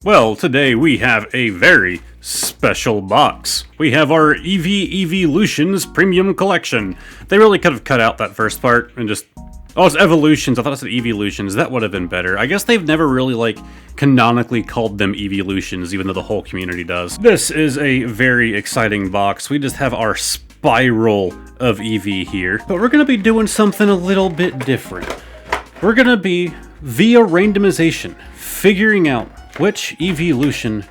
Well, today we have a very special box. We have our Eevee Evolutions Premium Collection. They really could have cut out that first part and just... Oh, it's Evolutions. I thought it said Evolutions. That would have been better. I guess they've never really, canonically called them Evolutions, even though the whole community does. This is a very exciting box. We just have our spiral of Eevee here. But we're going to be doing something a little bit different. We're going to be, via randomization, figuring out which evolution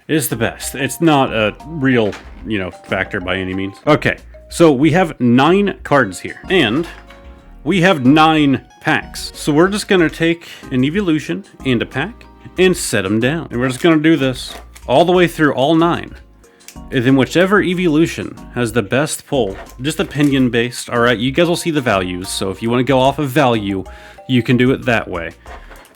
is the best. It's not a real, factor by any means. Okay, so we have 9 cards here, and we have 9 packs. So we're just gonna take an evolution and a pack and set them down. And we're just gonna do this all the way through all 9. And then whichever evolution has the best pull, just opinion based, alright, you guys will see the values. So if you wanna go off of value, you can do it that way.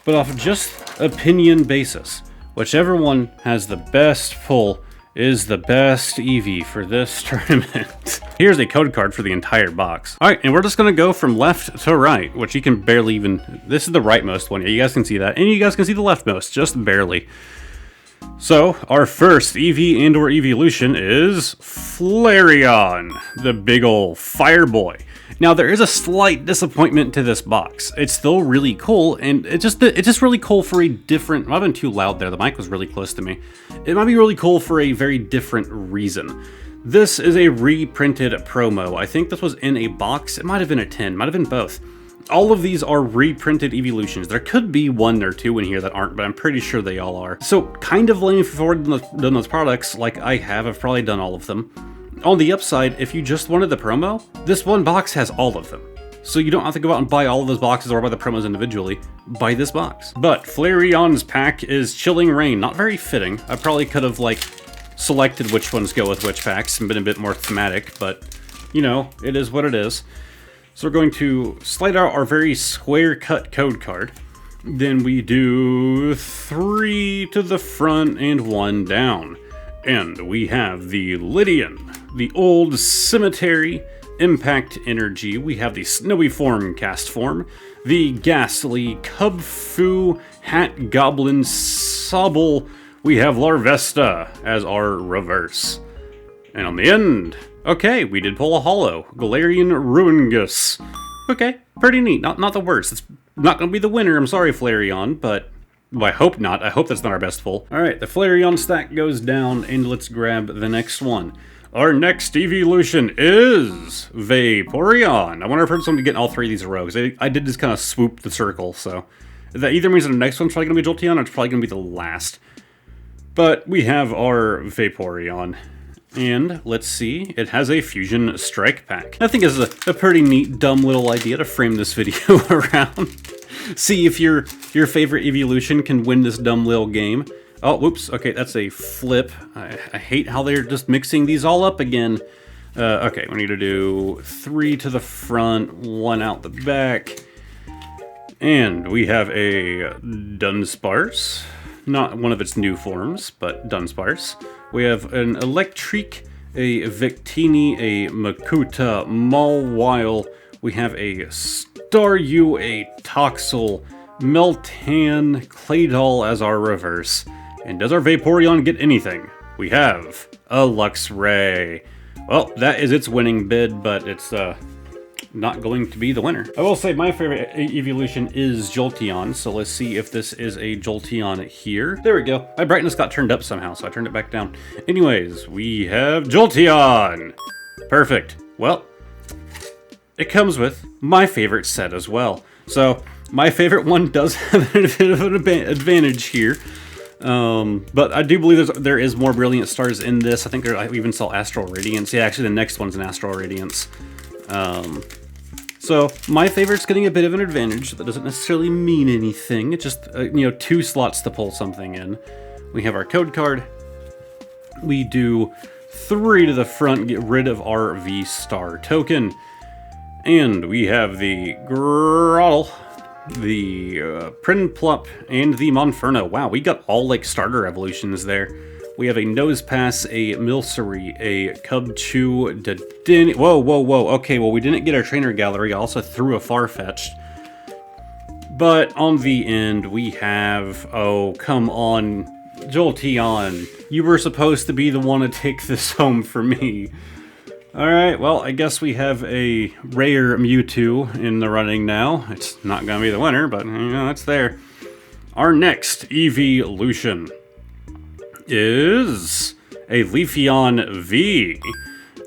But off just opinion basis, whichever one has the best pull is the best Eevee for this tournament. Here's a code card for the entire box. All right, and we're just gonna go from left to right, which you can barely even, this is the rightmost one. Yeah, you guys can see that. And you guys can see the leftmost, just barely. So, our first Eevee and/or evolution is Flareon, the big ol' fire boy. Now, there is a slight disappointment to this box. It's still really cool, and it's just really cool for a different... I've been too loud there. The mic was really close to me. It might be really cool for a very different reason. This is a reprinted promo. I think this was in a box. It might have been a 10. Might have been both. All of these are reprinted evolutions. There could be 1 or 2 in here that aren't, but I'm pretty sure they all are. So, kind of leaning forward than those products, like I have. I've probably done all of them. On the upside, if you just wanted the promo, this one box has all of them. So you don't have to go out and buy all of those boxes or buy the promos individually. Buy this box. But Flareon's pack is Chilling Rain. Not very fitting. I probably could have, selected which ones go with which packs and been a bit more thematic, but, it is what it is. So we're going to slide out our very square-cut code card. Then we do 3 to the front and 1 down. And we have the Lydian, the Old Cemetery, Impact Energy. We have the Snowy Form Cast Form, the Ghastly Cubfu Hat Goblin Sobble. We have Larvesta as our reverse. And on the end, okay, we did pull a holo, Galarian Ruingus. Okay, pretty neat. Not the worst. It's not going to be the winner. I'm sorry, Flareon, but... Well, I hope not. I hope that's not our best pull. Alright, the Flareon stack goes down, and let's grab the next one. Our next evolution is Vaporeon. I wonder if I've heard someone get all 3 of these in a row, because I did just kind of swoop the circle, so... That either means the next one's probably going to be Jolteon, or it's probably going to be the last. But we have our Vaporeon. And, let's see, it has a Fusion Strike pack. I think this is a pretty neat, dumb little idea to frame this video around. See if your favorite evolution can win this dumb little game. Oh, whoops. Okay, that's a flip. I hate how they're just mixing these all up again. Okay, we need to do 3 to the front, 1 out the back. And we have a Dunsparce. Not one of its new forms, but Dunsparce. We have an Electric, a Victini, a Makuta, Mawile. We have a Staryu, a Toxel, Meltan, Claydol as our reverse. And does our Vaporeon get anything? We have a Luxray. Well, that is its winning bid, but it's not going to be the winner. I will say my favorite evolution is Jolteon, so let's see if this is a Jolteon here. There we go. My brightness got turned up somehow, so I turned it back down. Anyways, we have Jolteon. Perfect. Well, it comes with my favorite set as well. So, my favorite one does have a bit of an advantage here. But I do believe there is more Brilliant Stars in this. I think I even saw Astral Radiance. Yeah, actually the next one's an Astral Radiance. So, my favorite's getting a bit of an advantage. That doesn't necessarily mean anything. It's just, 2 slots to pull something in. We have our code card. We do 3 to the front, get rid of our V-Star token. And we have the Grottle, the Prinplup, and the Monferno. Wow, we got all, starter evolutions there. We have a Nosepass, a Milcery, a Cubchoo, Dedenne. Whoa, whoa, whoa. Okay, well, we didn't get our trainer gallery. I also threw a Farfetch'd. But on the end, we have... Oh, come on. Jolteon, you were supposed to be the one to take this home for me. Alright, well, I guess we have a rare Mewtwo in the running now. It's not going to be the winner, but, you know, it's there. Our next evolution is a Leafeon V.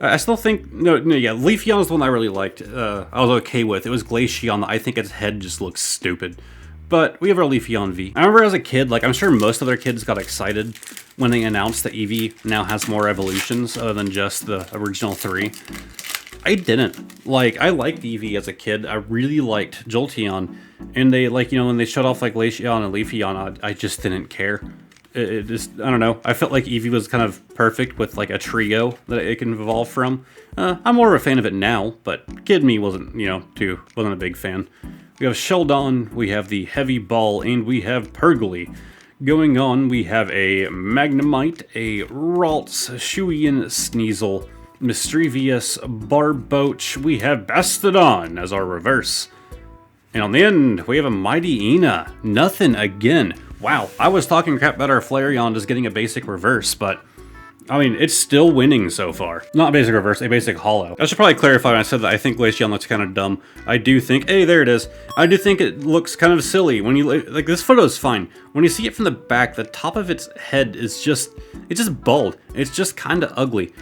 I still think, Leafeon is the one I really liked. I was okay with. It was Glaceon. I think its head just looks stupid. But we have our Leafeon V. I remember as a kid, like, I'm sure most other kids got excited when they announced that Eevee now has more evolutions other than just the original 3. I didn't. Like, I liked Eevee as a kid. I really liked Jolteon. And they, like, you know, when they shut off, like, Glaceon and Leafeon, I just didn't care. It just, I don't know. I felt like Eevee was kind of perfect with, like, a trio that it can evolve from. I'm more of a fan of it now, but kid me wasn't, you know, wasn't a big fan. We have Sheldon, we have the Heavy Ball, and we have Pergly. Going on, we have a Magnemite, a Ralts, Shuian Sneasel, Mischievous Barboach, we have Bastodon as our reverse. And on the end, we have a Mighty Ina. Nothing again. Wow, I was talking crap about our Flareon just getting a basic reverse, but I mean, it's still winning so far. Not a basic reverse, a basic holo. I should probably clarify when I said that I think Glaceon looks kind of dumb. I do think, hey, there it is. I do think it looks kind of silly. When you, like, this photo is fine. When you see it from the back, the top of its head is just, it's just bald. It's just kind of ugly.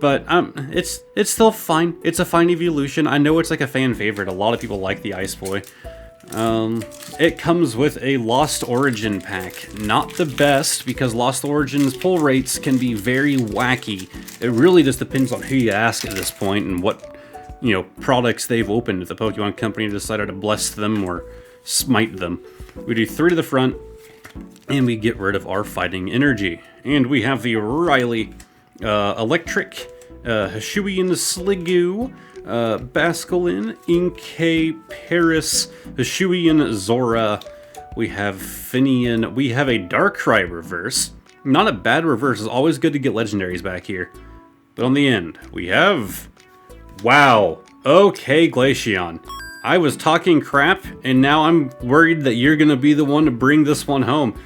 But, it's still fine. It's a fine evolution. I know it's like a fan favorite. A lot of people like the Ice Boy. It comes with a Lost Origin pack. Not the best, because Lost Origin's pull rates can be very wacky. It really just depends on who you ask at this point and what, you know, products they've opened if the Pokemon Company decided to bless them or smite them. We do 3 to the front, and we get rid of our fighting energy. And we have the Riley, Electric, Hisuian Sliggoo, Basculin, Inkay, Paris, Hisuian Zora. We have Finian. We have a Darkrai reverse. Not a bad reverse. It's always good to get legendaries back here. But on the end, we have... Wow. Okay, Glaceon. I was talking crap, and now I'm worried that you're going to be the one to bring this one home.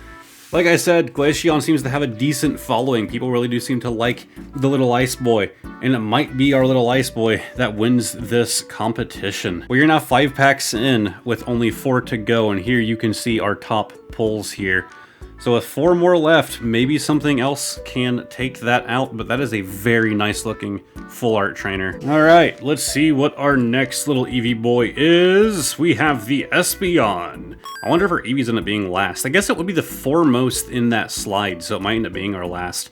Like I said, Glaceon seems to have a decent following. People really do seem to like the little Ice Boy. And it might be our little Ice Boy that wins this competition. We are now 5 packs in with only 4 to go. And here you can see our top pulls here. So with 4 more left, maybe something else can take that out. But that is a very nice looking full art trainer. All right, let's see what our next little Eevee boy is. We have the Espeon. I wonder if our Eevee's end up being last. I guess it would be the foremost in that slide, so it might end up being our last.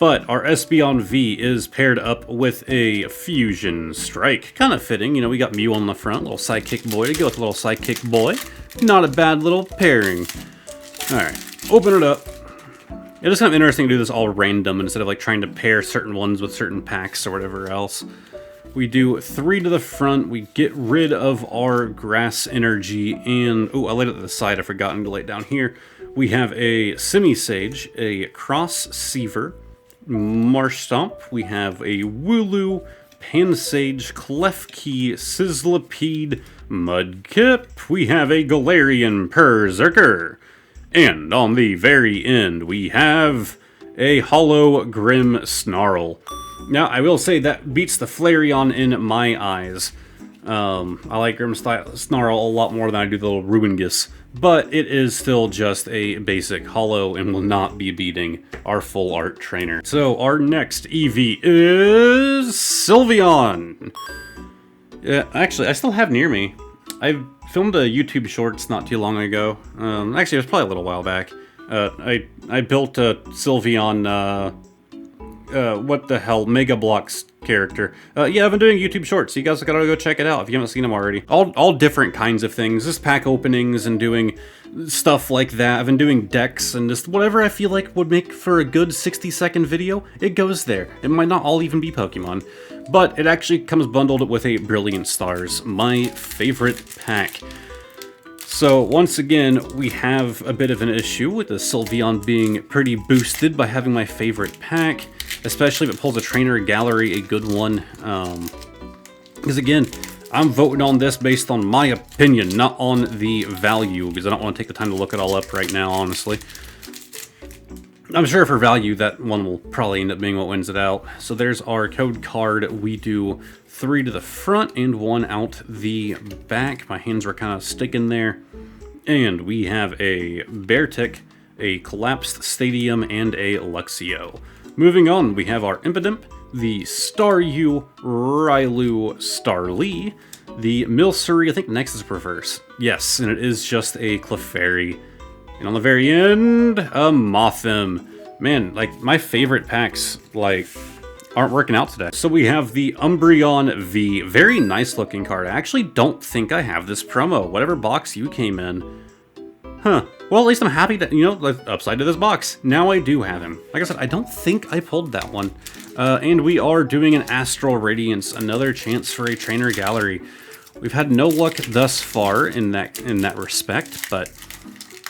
But our Espeon V is paired up with a Fusion Strike. Kind of fitting, you know, we got Mew on the front, little sidekick boy to go with a little sidekick boy. Not a bad little pairing. All right, open it up. It is kind of interesting to do this all random instead of like trying to pair certain ones with certain packs or whatever else. We do 3 to the front, we get rid of our Grass Energy, and... Oh, I laid it to the side, I've forgotten to lay it down here. We have a Simisage, a Cross Seaver, Marsh Stomp, we have a Wooloo, Pansage, Klefki, Sizzlipede, Mudkip, we have a Galarian Berserker, and on the very end we have a Holo Grimmsnarl. Now, I will say that beats the Flareon in my eyes. I like Grimmsnarl a lot more than I do the little Ruingus, but it is still just a basic holo and will not be beating our full art trainer. So our next Eevee is Sylveon. Yeah, actually, I still have near me. I filmed a YouTube Shorts not too long ago. Actually, it was probably a little while back. I built a Sylveon, what the hell, Mega Bloks character. Yeah, I've been doing YouTube Shorts, so you guys gotta go check it out if you haven't seen them already. All different kinds of things, just pack openings and doing stuff like that. I've been doing decks and just whatever I feel like would make for a good 60-second video, it goes there. It might not all even be Pokemon, but it actually comes bundled with a Brilliant Stars, my favorite pack. So once again, we have a bit of an issue with the Sylveon being pretty boosted by having my favorite pack, especially if it pulls a trainer gallery, a good one. Because again, I'm voting on this based on my opinion, not on the value, because I don't want to take the time to look it all up right now, honestly. I'm sure for value, that one will probably end up being what wins it out. So there's our code card. We do 3 to the front and 1 out the back. My hands were kind of sticking there. And we have a Beartic, a Collapsed Stadium, and a Luxio. Moving on, we have our Impidimp, the Staryu, Rylu, Starly, the Milcery. I think next is Reverse. Yes, and it is just a Clefairy. And on the very end, a Mothim. Man, like, my favorite packs, like, aren't working out today. So we have the Umbreon V. Very nice looking card. I actually don't think I have this promo. Whatever box you came in. Huh. Well, at least I'm happy that, you know, upside to this box. Now I do have him. Like I said, I don't think I pulled that one. And we are doing an Astral Radiance. Another chance for a Trainer Gallery. We've had no luck thus far in that respect, but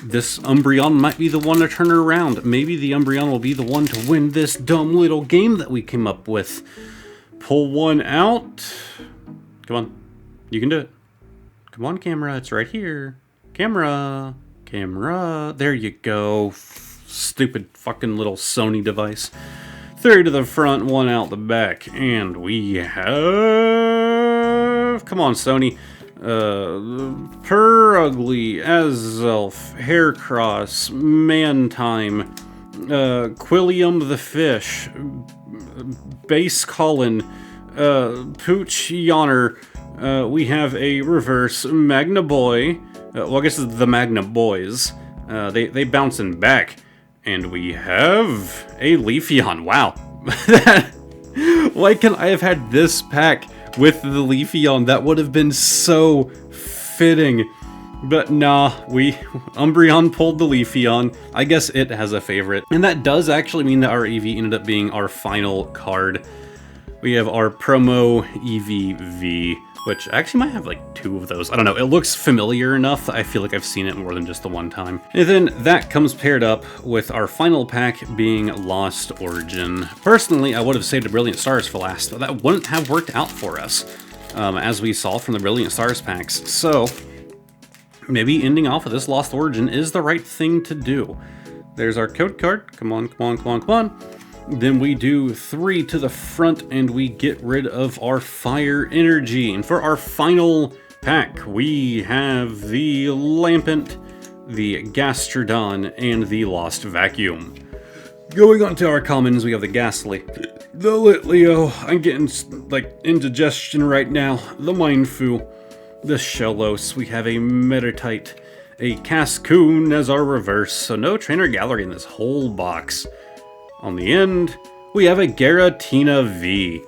this Umbreon might be the one to turn it around. Maybe the Umbreon will be the one to win this dumb little game that we came up with. Pull one out. Come on. You can do it. Come on, camera. It's right here. Camera. Camera. There you go. Stupid fucking little Sony device. 3 to the front, 1 out the back. And we have... Come on, Sony. Purugly, Azelf, Haircross, Mantime, Quilliam the Fish, Base Colin, Pooch Yonner. We have a reverse Magna Boy. Well, I guess it's the Magna Boys. They bouncing back. And we have a Leafeon. Wow. Why can't I have had this pack with the Leafeon? That would have been so fitting. But nah, Umbreon pulled the Leafeon. I guess it has a favorite. And that does actually mean that our Eevee ended up being our final card. We have our promo Eevee V, which I actually might have like 2 of those. I don't know, it looks familiar enough that I feel like I've seen it more than just the one time. And then that comes paired up with our final pack being Lost Origin. Personally, I would have saved the Brilliant Stars for last, but that wouldn't have worked out for us, as we saw from the Brilliant Stars packs. So maybe ending off with this Lost Origin is the right thing to do. There's our code card. Come on, come on, come on, come on. Then we do 3 to the front and we get rid of our Fire Energy. And for our final pack, we have the Lampent, the Gastrodon, and the Lost Vacuum. Going on to our commons, we have the Ghastly, the Litleo. I'm getting like indigestion right now. The Mindfu, the Shellos. We have a Meditite, a Cascoon as our reverse. So no Trainer Gallery in this whole box. On the end, we have a Giratina V.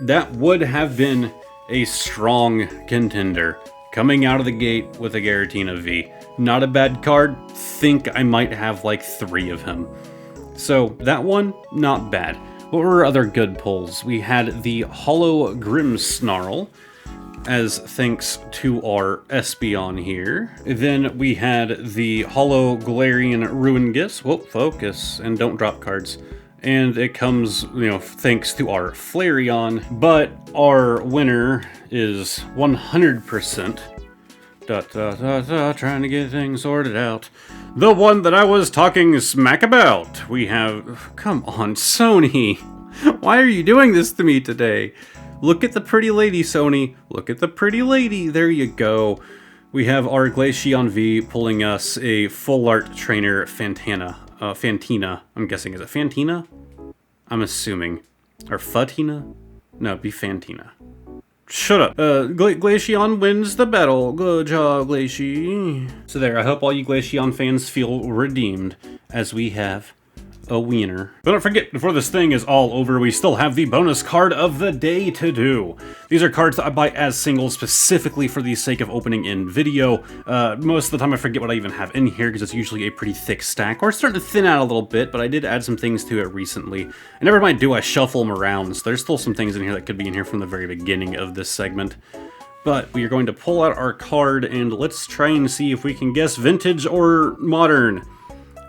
That would have been a strong contender coming out of the gate with a Giratina V. Not a bad card. Think I might have like 3 of him. So that one, not bad. What were other good pulls? We had the Hollow Grimmsnarl, as thanks to our Espeon here. Then we had the Hollow Galarian Ruingus. Whoa, focus, and don't drop cards. And it comes, you know, thanks to our Flareon, but our winner is 100%. Trying to get things sorted out. The one that I was talking smack about. We have, come on, Sony. Why are you doing this to me today? Look at the pretty lady, Sony. Look at the pretty lady. There you go. We have our Glaceon V pulling us a Full Art Trainer Fantina. I'm guessing. Is it Fantina? I'm assuming. Or Fatina? No, it'd be Fantina. Shut up. Glaceon wins the battle. Good job, Glacie. So there, I hope all you Glaceon fans feel redeemed, as we have a wiener. But don't forget, before this thing is all over, we still have the bonus card of the day to do. These are cards that I buy as singles specifically for the sake of opening in video. Most of the time I forget what I even have in here because it's usually a pretty thick stack, or it's starting to thin out a little bit, but I did add some things to it recently. And every time I do, I shuffle them around, so there's still some things in here that could be in here from the very beginning of this segment. But we are going to pull out our card and let's try and see if we can guess vintage or modern.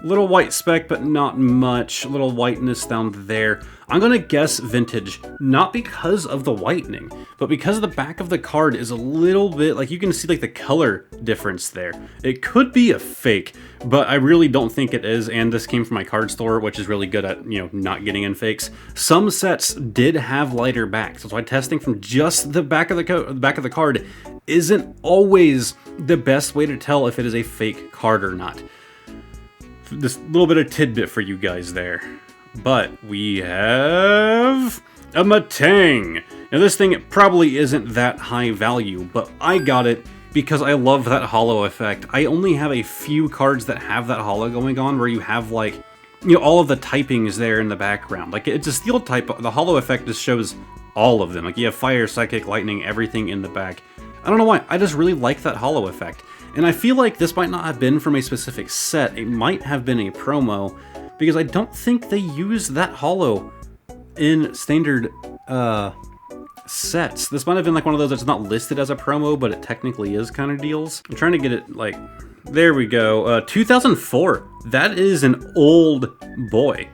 Little white speck, but not much. A little whiteness down there. I'm gonna guess vintage, not because of the whitening, but because the back of the card is a little bit, like you can see like the color difference there. It could be a fake, but I really don't think it is, and this came from my card store, which is really good at, not getting in fakes. Some sets did have lighter backs, that's why testing from just the back of the card isn't always the best way to tell if it is a fake card or not. This little bit of tidbit for you guys there. But we have a Matang. Now this thing probably isn't that high value, but I got it because I love that holo effect. I only have a few cards that have that holo going on, where you have like, all of the typings there in the background. Like, it's a steel type, the holo effect just shows all of them. Like, you have fire, psychic, lightning, everything in the back. I don't know why, I just really like that holo effect. And I feel like this might not have been from a specific set, it might have been a promo, because I don't think they use that holo in standard sets. This might have been like one of those that's not listed as a promo, but it technically is kind of deals. I'm trying to get it, like, there we go. 2004, that is an old boy.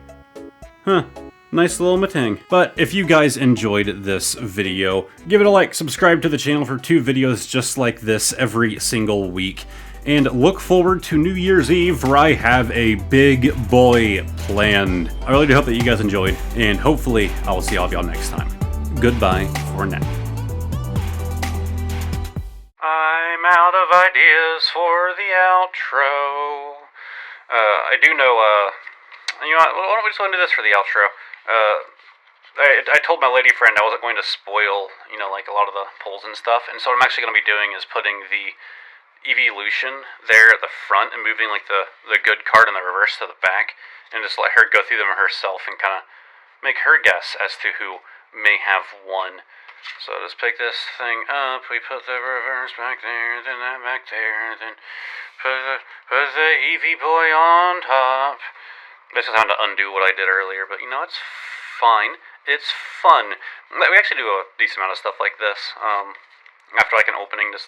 Huh. Nice little Matang. But if you guys enjoyed this video, give it a like, subscribe to the channel for 2 videos just like this every single week, and look forward to New Year's Eve, where I have a big boy planned. I really do hope that you guys enjoyed, and hopefully I will see all of y'all next time. Goodbye for now. I'm out of ideas for the outro. I do know, you know what, why don't we just go into this for the outro? I told my lady friend I wasn't going to spoil, like a lot of the polls and stuff, and so what I'm actually going to be doing is putting the Eevee there at the front and moving like the good card in the reverse to the back, and just let her go through them herself and kind of make her guess as to who may have won. So just pick this thing up, we put the reverse back there, then that back there, then put the Eevee boy on top. This is time to undo what I did earlier, but it's fine. It's fun. We actually do a decent amount of stuff like this. After like an opening, just,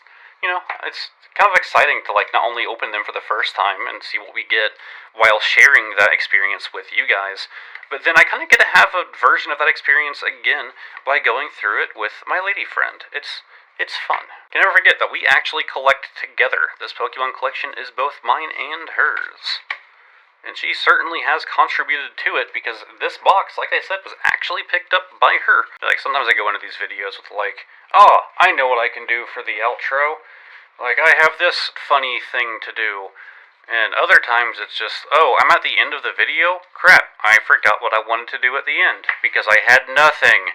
it's kind of exciting to like not only open them for the first time and see what we get while sharing that experience with you guys, but then I kind of get to have a version of that experience again by going through it with my lady friend. It's fun. You can never forget that we actually collect together. This Pokemon collection is both mine and hers. And she certainly has contributed to it, because this box, like I said, was actually picked up by her. Like, sometimes I go into these videos with like, oh, I know what I can do for the outro. Like, I have this funny thing to do. And other times it's just, oh, I'm at the end of the video? Crap, I forgot what I wanted to do at the end, because I had nothing.